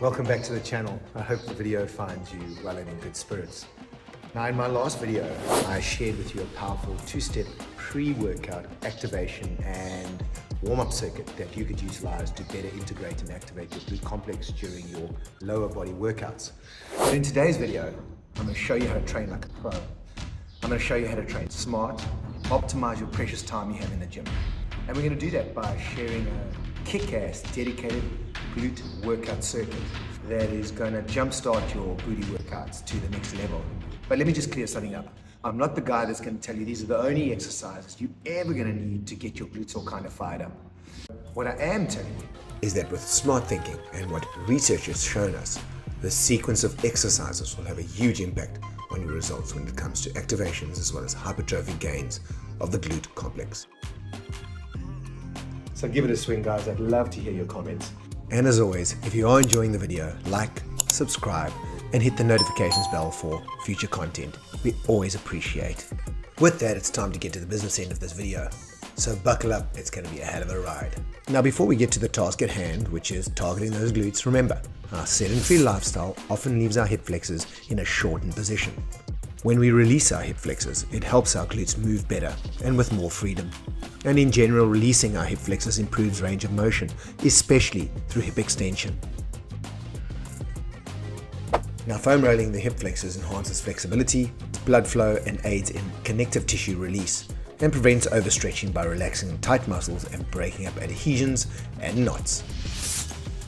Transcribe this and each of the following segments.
Welcome back to the channel. I hope the video finds you well and in good spirits. Now, in my last video, I shared with you a powerful two-step pre-workout activation and warm-up circuit that you could utilize to better integrate and activate your glute complex during your lower body workouts. But in today's video, I'm going to show you how to train like a pro. I'm going to show you how to train smart, optimize your precious time you have in the gym. And we're going to do that by sharing a kick-ass dedicated glute workout circuit that is going to jumpstart your booty workouts to the next level. But let me just clear something up. I'm not the guy that's going to tell you these are the only exercises you're ever going to need to get your glutes all kind of fired up. What I am telling you is that with smart thinking and what research has shown us, the sequence of exercises will have a huge impact on your results when it comes to activations as well as hypertrophy gains of the glute complex. So give it a swing, guys. I'd love to hear your comments. And as always, if you are enjoying the video, like, subscribe, and hit the notifications bell for future content. We always appreciate. With that, it's time to get to the business end of this video. So buckle up, it's going to be a hell of a ride. Now, before we get to the task at hand, which is targeting those glutes, remember, our sedentary lifestyle often leaves our hip flexors in a shortened position. When we release our hip flexors, it helps our glutes move better and with more freedom. And in general, releasing our hip flexors improves range of motion, especially through hip extension. Now, foam rolling the hip flexors enhances flexibility, blood flow, and aids in connective tissue release, and prevents overstretching by relaxing tight muscles and breaking up adhesions and knots.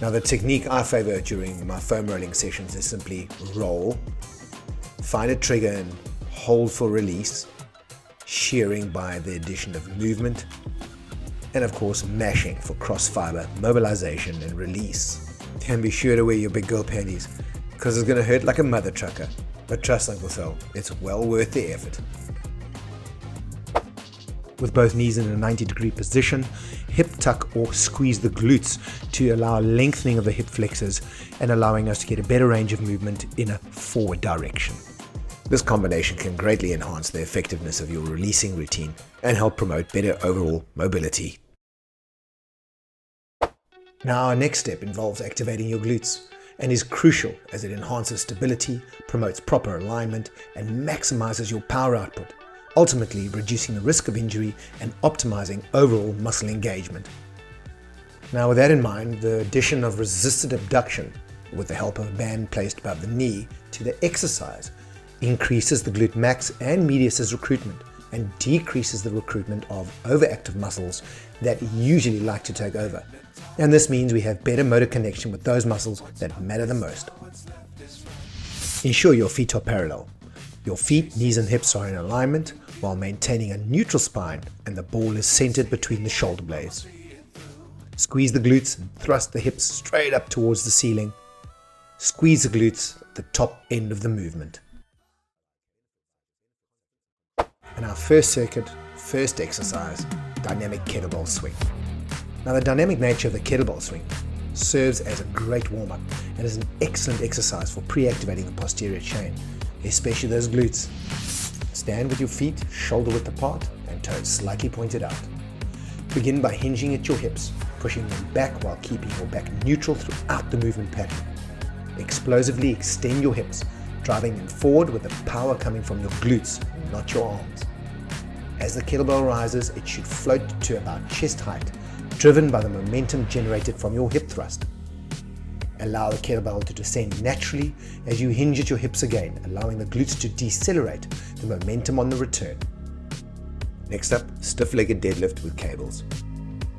Now, the technique I favor during my foam rolling sessions is simply roll, find a trigger and hold for release, shearing by the addition of movement, and of course mashing for cross fiber mobilization and release. And be sure to wear your big girl panties, because it's going to hurt like a mother trucker, but trust Uncle Phil, it's well worth the effort. With both knees in a 90-degree position, hip tuck or squeeze the glutes to allow lengthening of the hip flexors and allowing us to get a better range of movement in a forward direction. This combination can greatly enhance the effectiveness of your releasing routine and help promote better overall mobility. Now, our next step involves activating your glutes and is crucial as it enhances stability, promotes proper alignment, and maximizes your power output, ultimately reducing the risk of injury and optimizing overall muscle engagement. Now, with that in mind, the addition of resisted abduction with the help of a band placed above the knee to the exercise increases the glute max and medius's recruitment and decreases the recruitment of overactive muscles that usually like to take over. And this means we have better motor connection with those muscles that matter the most. Ensure your feet are parallel. Your feet, knees and hips are in alignment while maintaining a neutral spine and the ball is centered between the shoulder blades. Squeeze the glutes and thrust the hips straight up towards the ceiling. Squeeze the glutes at the top end of the movement. And our first circuit, first exercise, dynamic kettlebell swing. Now, the dynamic nature of the kettlebell swing serves as a great warm-up and is an excellent exercise for pre-activating the posterior chain, especially those glutes. Stand with your feet shoulder width apart and toes slightly pointed out. Begin by hinging at your hips, pushing them back while keeping your back neutral throughout the movement pattern. Explosively extend your hips, driving them forward with the power coming from your glutes, not your arms. As the kettlebell rises, it should float to about chest height, driven by the momentum generated from your hip thrust. Allow the kettlebell to descend naturally as you hinge at your hips again, allowing the glutes to decelerate the momentum on the return. Next up, stiff-legged deadlift with cables.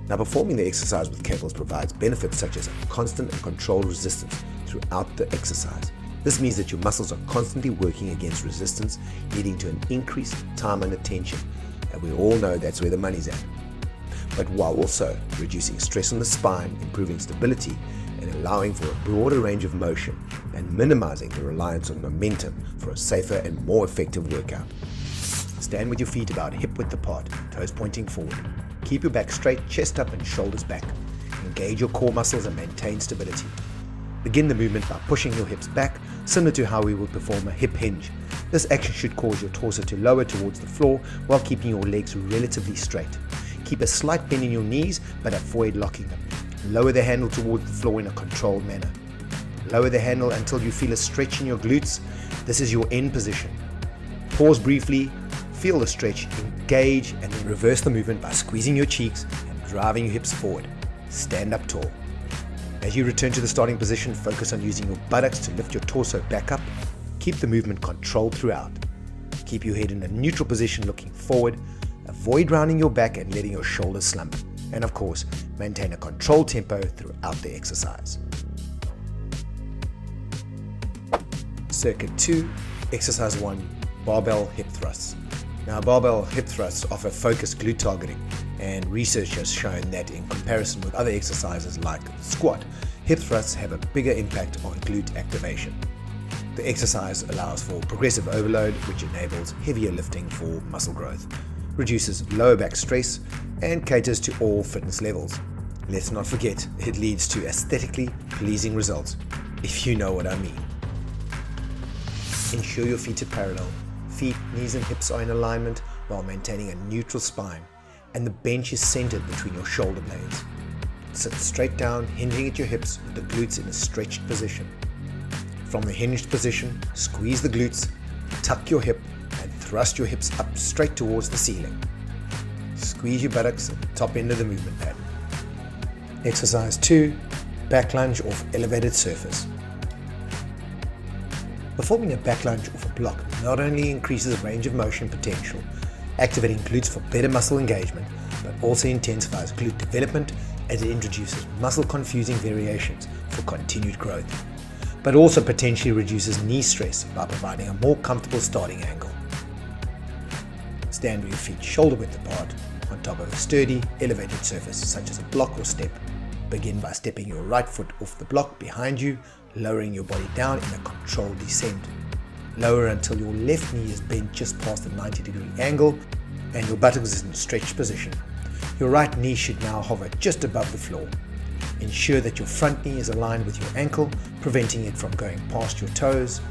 Now, performing the exercise with cables provides benefits such as constant and controlled resistance throughout the exercise. This means that your muscles are constantly working against resistance, leading to an increased time under tension, and we all know that's where the money's at. But while also reducing stress on the spine, improving stability, and allowing for a broader range of motion, and minimizing the reliance on momentum for a safer and more effective workout. Stand with your feet about hip width apart, toes pointing forward. Keep your back straight, chest up and shoulders back. Engage your core muscles and maintain stability. Begin the movement by pushing your hips back, similar to how we would perform a hip hinge. This action should cause your torso to lower towards the floor while keeping your legs relatively straight. Keep a slight bend in your knees, but avoid locking them. Lower the handle towards the floor in a controlled manner. Lower the handle until you feel a stretch in your glutes. This is your end position. Pause briefly, feel the stretch, engage, and then reverse the movement by squeezing your cheeks and driving your hips forward. Stand up tall. As you return to the starting position, focus on using your buttocks to lift your torso back up. Keep the movement controlled throughout. Keep your head in a neutral position looking forward. Avoid rounding your back and letting your shoulders slump. And of course, maintain a controlled tempo throughout the exercise. Circuit 2, Exercise 1, Barbell Hip Thrusts. Now, barbell hip thrusts offer focused glute targeting, and research has shown that in comparison with other exercises like the squat, hip thrusts have a bigger impact on glute activation. The exercise allows for progressive overload, which enables heavier lifting for muscle growth, reduces lower back stress, and caters to all fitness levels. Let's not forget, it leads to aesthetically pleasing results, if you know what I mean. Ensure your feet are parallel. Feet, knees and hips are in alignment while maintaining a neutral spine, and the bench is centered between your shoulder blades. Sit straight down, hinging at your hips with the glutes in a stretched position. From the hinged position, squeeze the glutes, tuck your hip, and thrust your hips up straight towards the ceiling. Squeeze your buttocks at the top end of the movement pattern. Exercise 2, back lunge off elevated surface. Performing a back lunge off a block not only increases range of motion potential, activating glutes for better muscle engagement, but also intensifies glute development as it introduces muscle confusing variations for continued growth, but also potentially reduces knee stress by providing a more comfortable starting angle. Stand with your feet shoulder width apart on top of a sturdy, elevated surface such as a block or step. Begin by stepping your right foot off the block behind you, lowering your body down in a controlled descent. Lower until your left knee is bent just past the 90-degree angle and your buttocks is in a stretched position. Your right knee should now hover just above the floor. Ensure that your front knee is aligned with your ankle, preventing it from going past your toes.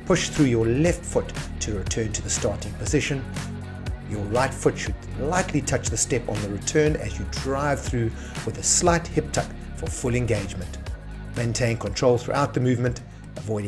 Push through your left foot to return to the starting position. Your right foot should lightly touch the step on the return as you drive through with a slight hip tuck for full engagement. Maintain control throughout the movement, avoiding